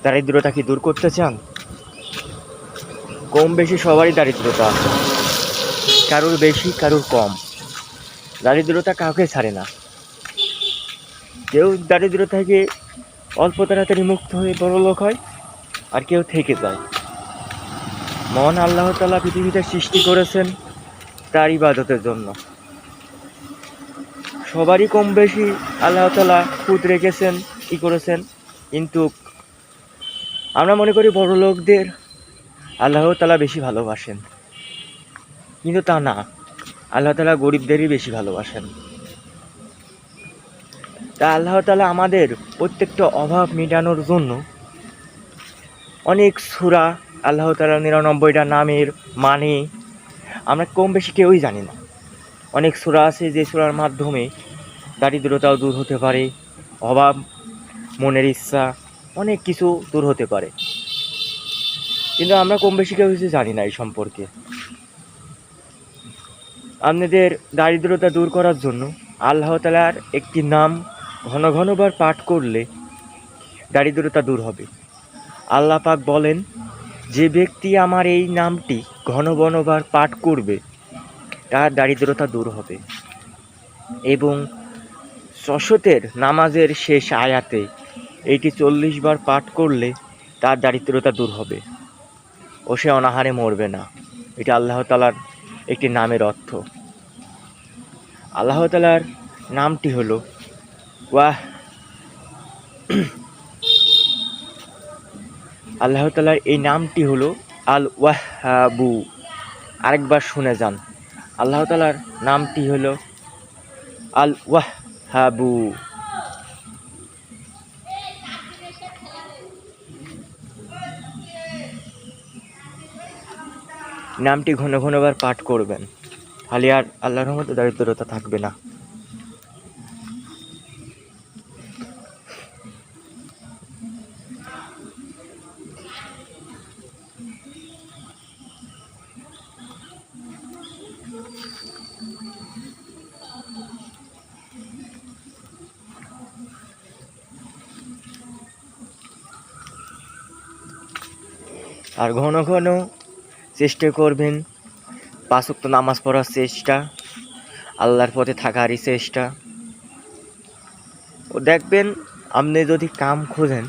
দারিদ্রতা কি দূর করতে চান? কম বেশি সবারই দারিদ্রতা আছে, কারোর বেশি কারোর কম। দারিদ্রতা কাউকে ছাড়ে না। কেউ দারিদ্র থেকে অল্প তাড়াতাড়ি মুক্ত হয়ে বড়লোক হয়, আর কেউ থেকে যায়। মহান আল্লাহ তাআলা পৃথিবীতে সৃষ্টি করেছেন তার ইবাদতের জন্য। সবারই কম বেশি আল্লাহ তাআলা খুদ রেখেছেন, করেছেন। কিন্তু আমরা মনে করি বড়লোকদের আল্লাহ তাআলা বেশি ভালোবাসেন, কিন্তু তা না। আল্লাহ তাআলা গরিবদেরই বেশি ভালোবাসেন। তা আল্লাহ তাআলা আমাদের প্রত্যেকটা অভাব মেটানোর জন্য অনেক সূরা, আল্লাহ তাআলার ৯৯টা নামের মানে আমরা কম বেশি কেউই জানি না। অনেক সূরা আছে যে সূরার মাধ্যমে দারিদ্রতাও দূর হতে পারে, অভাব, মনের ইচ্ছা, অনেক কিছু দূর হতে পারে। কিন্তু আমরা কম বেশি কেউ কিছু জানি না এই সম্পর্কে। আপনাদের দারিদ্রতা দূর করার জন্য আল্লাহ তাআলার একটি নাম ঘন ঘনবার পাঠ করলে দারিদ্রতা দূর হবে। আল্লাহ পাক বলেন, যে ব্যক্তি আমার এই নামটি ঘন ঘনবার পাঠ করবে তার দারিদ্রতা দূর হবে। এবং সশতের নামাজের শেষ আয়াতে এইটি ৪০ বার পাঠ করলে তার দারিদ্রতা দূর হবে ও সে অনাহারে মরবে না। এটা আল্লাহ তাআলার একটি নামের অর্থ। আল্লাহ তাআলার নামটি হলো আল্লাহ তাআলার এই নামটি হলো আল ওয়াহ্হাবু। আরেকবার শুনে যান, আল্লাহ তাআলার নামটি হলো আল ওয়াহ্হাবু। নামটি ঘন ঘনবার পাঠ করবেন, তাহলে আর আল্লাহর রহমতে দারিদ্রতা থাকবে না। আর ঘন ঘন চেষ্টা করবেন ৫ ওয়াক্ত নামাজ পড়ার চেষ্টা, আল্লাহর পথে থাকারই চেষ্টা। ও দেখবেন, আপনি যদি কাম খোঁজেন,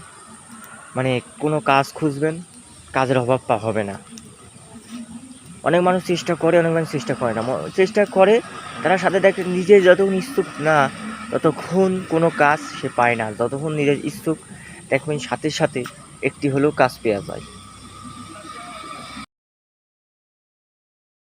মানে কোনো কাজ খুঁজবেন, কাজের অভাব হবে না। অনেক মানুষ চেষ্টা করে, অনেক মানুষ চেষ্টা করে না। চেষ্টা করে, তারা সাথে দেখে নিজে যতক্ষণ ইচ্ছুক না ততক্ষণ কোনো কাজ সে পায় না। যতক্ষণ নিজের ইচ্ছুক দেখবেন সাথে সাথে একটি হলেও কাজ পেয়ে যায়।